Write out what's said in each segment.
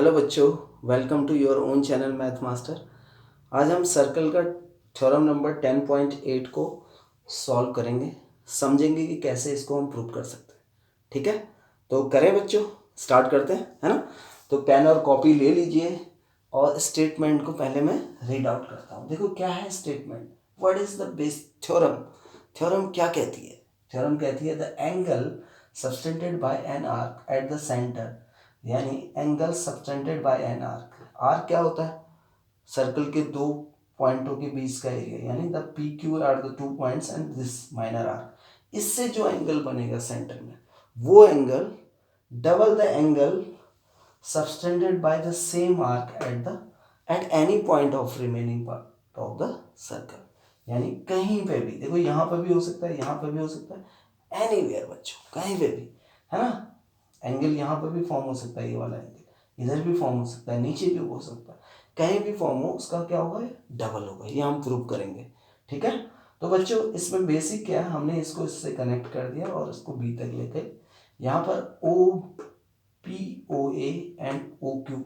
Hello बच्चों, welcome to your own channel Math Master. आज हम सर्कल का थ्योरम नंबर 10.8 को सॉल्व करेंगे, समझेंगे कि कैसे इसको हम प्रूव कर सकते हैं। ठीक है, तो करें बच्चों, स्टार्ट करते हैं, है ना। तो पेन और कॉपी ले लीजिए और स्टेटमेंट को पहले मैं रीड आउट करता हूँ। देखो क्या है statement, what is the base theorem. Theorem क्या कहती है? थ्योरम कहती है the angle subtended by an arc at the centre, यानी angle subtended by an arc. Arc क्या होता है? सर्कल के दो पॉइंटों के बीच का एरिया, यानी the P Q are the 2 points and this minor arc. इससे जो एंगल बनेगा सेंटर में, वो angle double the angle subtended by the same arc at any point of remaining part of the circle. यानी कहीं पे भी, देखो यहाँ पे भी हो सकता है, यहाँ पे भी हो सकता है, एनीवेयर बच्चों, कहीं पे भी, है ना। एंगल यहाँ पर भी फॉर्म हो सकता है, ये वाला एंगल इधर भी फॉर्म हो सकता है, नीचे भी हो सकता है, कहीं भी फॉर्म हो, उसका क्या होगा? डबल होगा। ये हम प्रूव करेंगे। ठीक है, तो बच्चों इसमें बेसिक क्या है, हमने इसको इससे कनेक्ट कर दिया और इसको बी तक लेके यहाँ पर O P O A and O Q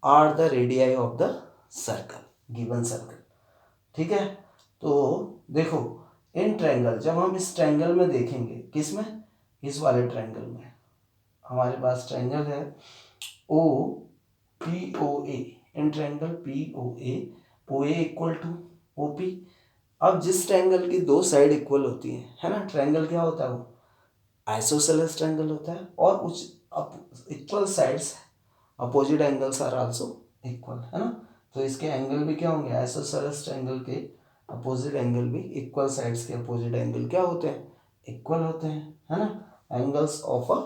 are the radii of the circle, given circle. ठीक है, तो देखो इन ट्रायंगल, जब हम इस ट्रायंगल में देखेंगे, किस में? इस वाले ट्रायंगल में हमारे पास ट्रायंगल है O P O A, in triangle P O A equal to O P. अब जिस ट्रायंगल की दो साइड इक्वल होती हैं, है ना, ट्रायंगल क्या होता है? वो आइसोसेलेस ट्रायंगल होता है, और उस equal sides opposite angles are also equal, है ना। तो इसके एंगल भी क्या होंगे? आइसोसेलेस ट्रायंगल के अपोजिट एंगल भी, इक्वल साइड्स के अपोजिट एंगल क्या होते हैं? इक्वल होते हैं, है ना। Angles of a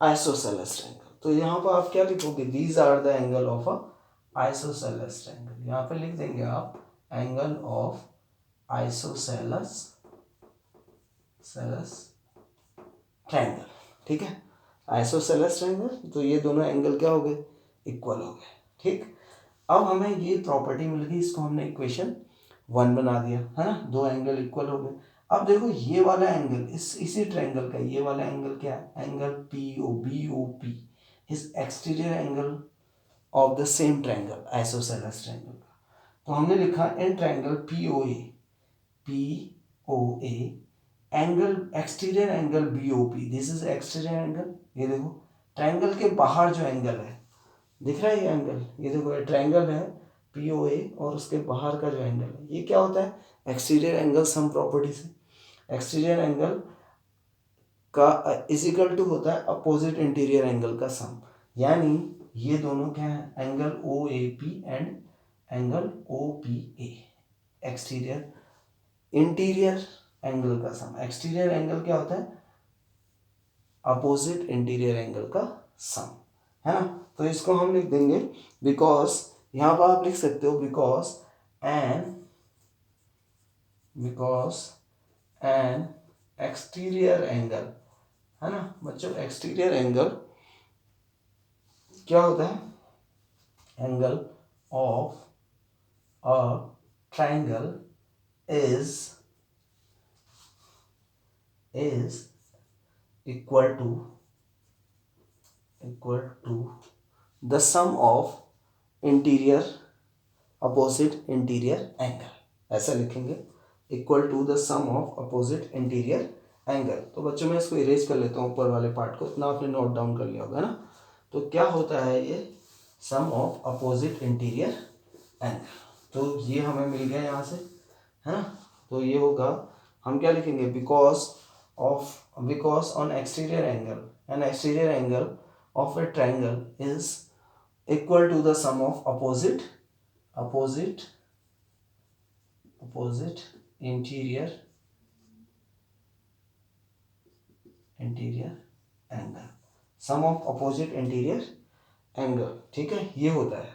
isosceles triangle. तो यहाँ पर आप क्या लिखोगे? These are the angle of a isosceles triangle. यहाँ पे लिख देंगे आप एंगल ऑफ आइसोसेलेस ट्रायंगल। ठीक है, आइसोसेलेस ट्रायंगल, तो ये दोनों एंगल क्या हो गए? इक्वल हो गए। ठीक, अब हमें ये प्रॉपर्टी मिल गई, इसको हमने इक्वेशन 1 बना दिया, है ना। दो एंगल इक्वल हो गए। अब देखो ये वाला एंगल, इसी ट्रायंगल का ये वाला एंगल क्या है? Angle P O B O P is exterior angle of the same triangle, isosceles triangle का। तो हमने लिखा in triangle P O A angle exterior angle B O P, this is exterior angle. ये देखो triangle के बाहर जो angle है, दिख रहा है ये एंगल, ये देखो ये ट्रायंगल है पी ओ ए, और उसके बाहर का जो एंगल है ये क्या होता है? एक्सटीरियर एंगल सम प्रॉपर्टी से। एक्सटीरियर एंगल का इज इक्वल टू होता है अपोजिट इंटीरियर एंगल का सम। यानी ये दोनों क्या है? Angle O A P and angle O P A, exterior interior angle का सम। एक्सटीरियर एंगल क्या होता है? अपोजिट इंटीरियर एंगल का सम, है ना। तो इसको हम लिख देंगे बिकॉज, यहां पर आप लिख सकते हो बिकॉज एन एक्सटीरियर एंगल, है ना बच्चों। एक्सटीरियर एंगल क्या होता है? Angle of a triangle is equal to the sum of interior opposite interior angle, ऐसा लिखेंगे, equal to the sum of opposite interior angle. तो बच्चों मैं इसको इरेज कर लेता हूँ, ऊपर वाले पार्ट को, इतना आपने नोट डाउन कर लिया होगा ना। तो क्या होता है ये? सम ऑफ अपोजिट इंटीरियर एंगल। तो ये हमें मिल गया यहाँ से, है ना। तो ये होगा, हम क्या लिखेंगे? Because on exterior angle, an exterior angle of a triangle is equal to the sum of opposite interior angle, sum of opposite interior angle. ठीक है, ये होता है।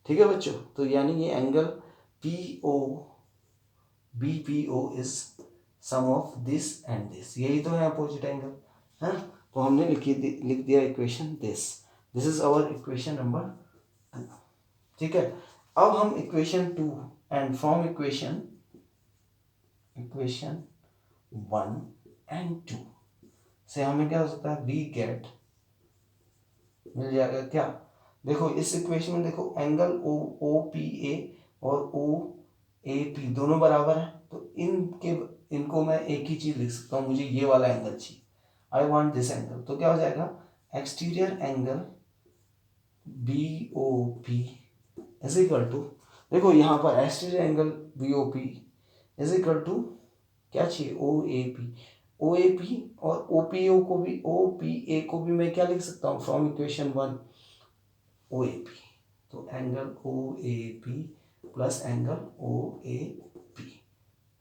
ठीक है बच्चों, तो यानी ये angle P O B P O is sum of this and this, यही तो है अपोजिट एंगल, है ना। तो हमने लिख दिया equation this is our equation number. ठीक है, अब हम equation 2 and from equation 1 and 2 से हमें क्या हो सकता है? वी गेट, मिल जाएगा क्या? देखो इस इक्वेशन में देखो एंगल ओ ओ पी ए और ओ ए पी दोनों बराबर है, तो इनको मैं एक ही चीज लिख सकता हूँ, मुझे ये वाला एंगल चाहिए, आई वॉन्ट दिस एंगल। तो क्या हो जाएगा, exterior angle B O P is equal to, देखो यहाँ पर exterior angle B O P is equal to क्या चाहिए, ओ A P. O A P और ओ पी ओ को भी, ओ पी ए को भी मैं क्या लिख सकता हूँ, from equation 1 O A P. तो angle O A P plus angle O A P,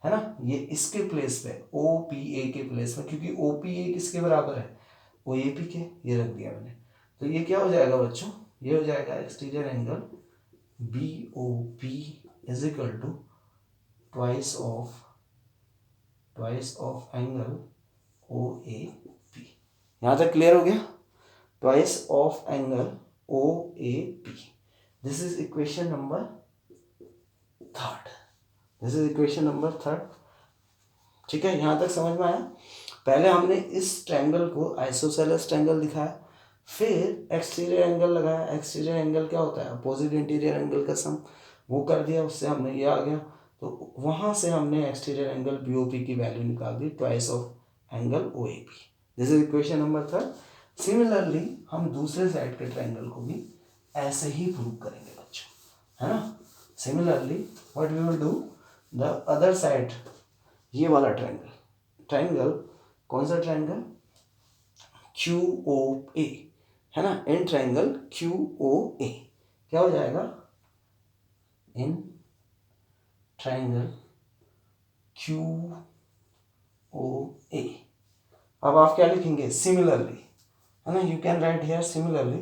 है ना, ये इसके प्लेस पे ओ पी ए के प्लेस में, क्योंकि ओ पी ए किसके बराबर है, ओ ए पी के, ये रख दिया मैंने। तो ये क्या हो जाएगा बच्चों, ये हो जाएगा exterior angle B O P is equal to twice of angle O A P. यहाँ तक क्लियर हो गया, twice of angle O A P. This is equation number third. ठीक है, यहाँ तक समझ में आया। पहले हमने इस ट्रायंगल को आइसोसेलेस ट्रायंगल दिखाया, फिर एक्सटीरियर एंगल लगाया। एक्सटीरियर एंगल क्या होता है, अपोजिट इंटीरियर एंगल का सम, वो कर दिया, उससे हमने ये आ गया। तो वहाँ से हमने exterior angle B O P की वैल्यू निकाल दी, twice of angle O A P. This is equation number third. Similarly हम दूसरे साइड के ट्रायंगल को भी ऐसे ही प्रूव करेंगे बच्चों, है ना। Similarly what we will do, the other side, ये वाला ट्रायंगल कौन सा ट्रायंगल, क्यू ओ ए, है ना, इन ट्रायंगल क्यू ओ ए क्या हो जाएगा, इन ट्रायंगल क्यू ओ ए। अब आप क्या लिखेंगे, सिमिलरली, है ना, you can write here similarly.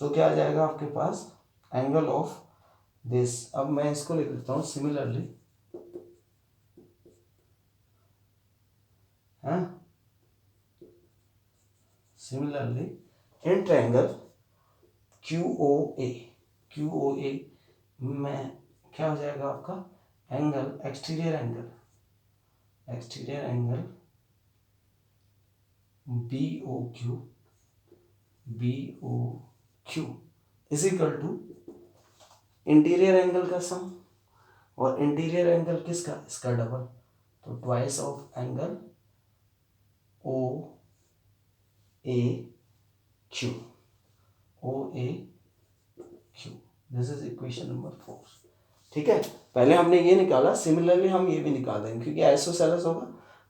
तो क्या आ जाएगा आपके पास, एंगल ऑफ दिस, अब मैं इसको लिख देता हूँ सिमिलरली, है, similarly in triangle Q O A में क्या हो जाएगा आपका, angle exterior angle B O Q is equal to interior angle का सम, और इंटीरियर एंगल किसका, इसका डबल, तो twice of angle O A Q, this is equation number 4। ठीक है, पहले हमने ये निकाला, सिमिलरली हम ये भी निकाल देंगे, क्योंकि आइसोसेलेस होगा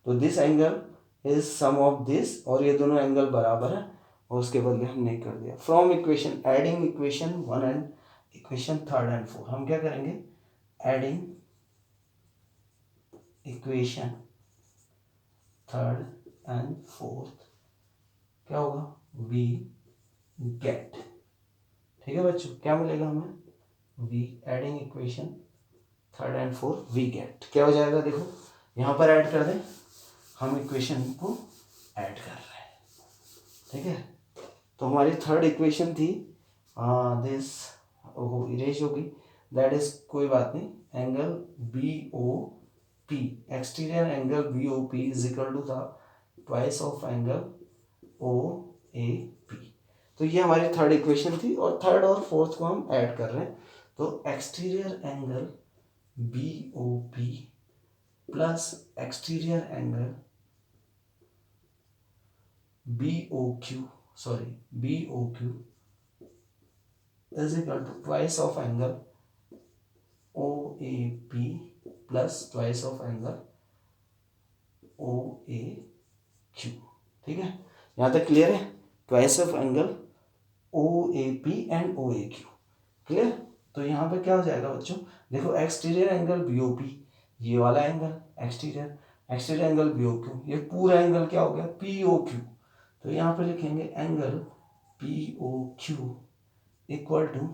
तो this angle is sum of this, और ये दोनों एंगल बराबर है, और उसके बदले हमने कर दिया from equation, adding equation 1 and equation 3 and 4। हम क्या करेंगे, एडिंग इक्वेशन 3 एंड 4 क्या होगा, वी गेट, ठीक है बच्चों, क्या मिलेगा हमें, we adding equation 3 and 4 we get, क्या हो जाएगा, देखो यहाँ पर ऐड कर दें, हम इक्वेशन को ऐड कर रहे हैं, ठीक है। तो हमारी थर्ड इक्वेशन थी दिस, ओहो इरेज होगी, दैट इज कोई बात नहीं, angle B O P, exterior angle B O P is equal to था twice of angle O A P. तो ये हमारी थर्ड इक्वेशन थी, और थर्ड और फोर्थ को हम ऐड कर रहे हैं। तो exterior angle B O P plus exterior angle B O Q is equal to twice of angle O A P plus twice of angle O A Q, ठीक है, यहाँ तक क्लियर है, twice of angle O A P and O A Q, clear. तो यहाँ पे क्या हो जाएगा बच्चों, देखो exterior angle B O P, ये वाला angle exterior angle B O Q, ये पूरा एंगल क्या हो गया, पी ओ क्यू। तो यहाँ पे लिखेंगे angle P O Q equal to,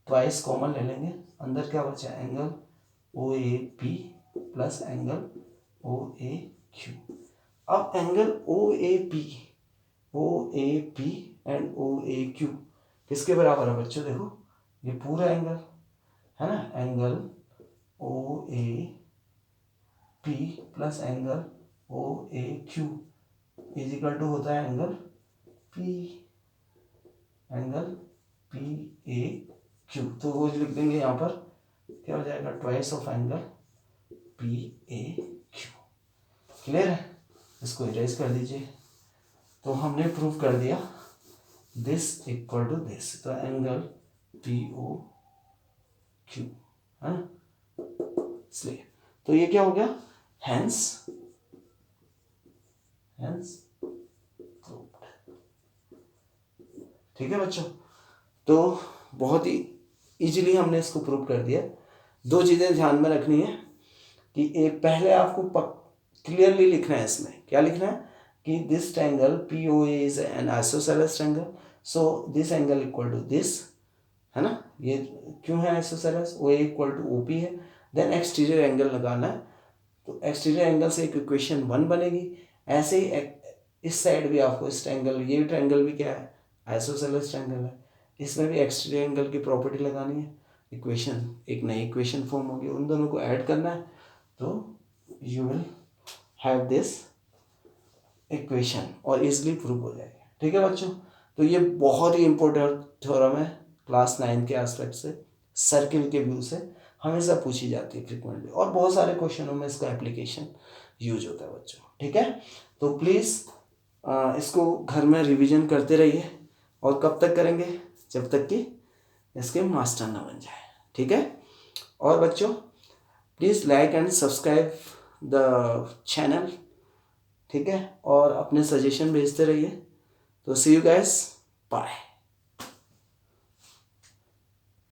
twice common ले लेंगे, अंदर क्या बचा, angle O A P plus angle O A Q. अब angle O A P and O A Q किसके बराबर है बच्चों, देखो ये पूरा एंगल है ना, angle O A P plus angle O A Q is equal to होता है एंगल पी PAQ, तो वो लिख देंगे यहाँ पर, क्या हो जाएगा, twice of angle PAQ। Clear है, इसको इरेज कर दीजिए। तो हमने प्रूव कर दिया दिस इक्वल टू दिस, तो एंगल POQ है ना, इसलिए तो ये क्या हो गया, हेंस प्रूव्ड। ठीक है बच्चों, तो बहुत ही इजीली हमने इसको प्रूव कर दिया। दो चीज़ें ध्यान में रखनी है कि एक, पहले आपको क्लियरली लिखना है, इसमें क्या लिखना है कि this triangle POA is an isosceles triangle, so this angle equal to this, है ना, ये क्यों है isosceles, OA equal to OP है। देन एक्सटीरियर एंगल लगाना है, तो एक्सटीरियर एंगल से एक इक्वेशन 1 बनेगी। ऐसे ही इस साइड भी आपको इस ट्रायंगल, ये ट्रायंगल भी क्या है, आइसोसेलेस ट्रायंगल है, इसमें भी एक्सटीरियर एंगल की प्रॉपर्टी लगानी है, इक्वेशन, एक नई इक्वेशन फॉर्म होगी, उन दोनों को ऐड करना है, तो you will have this equation और इजिली प्रूव हो जाएगा। ठीक है बच्चों, तो ये बहुत ही इंपॉर्टेंट थ्योरम है, क्लास 9 के एस्पेक्ट से, सर्किल के व्यू से हमेशा पूछी जाती है फ्रिक्वेंटली, और बहुत सारे क्वेश्चनों में इसका एप्लीकेशन यूज होता है बच्चों। ठीक है, तो प्लीज़ इसको घर में रिवीजन करते रहिए, और कब तक करेंगे, जब तक कि इसके मास्टर ना बन जाए। ठीक है, और बच्चों please like and subscribe the channel. ठीक है, और अपने सजेशन भेजते रहिए। तो सी यू गाइस, बाय।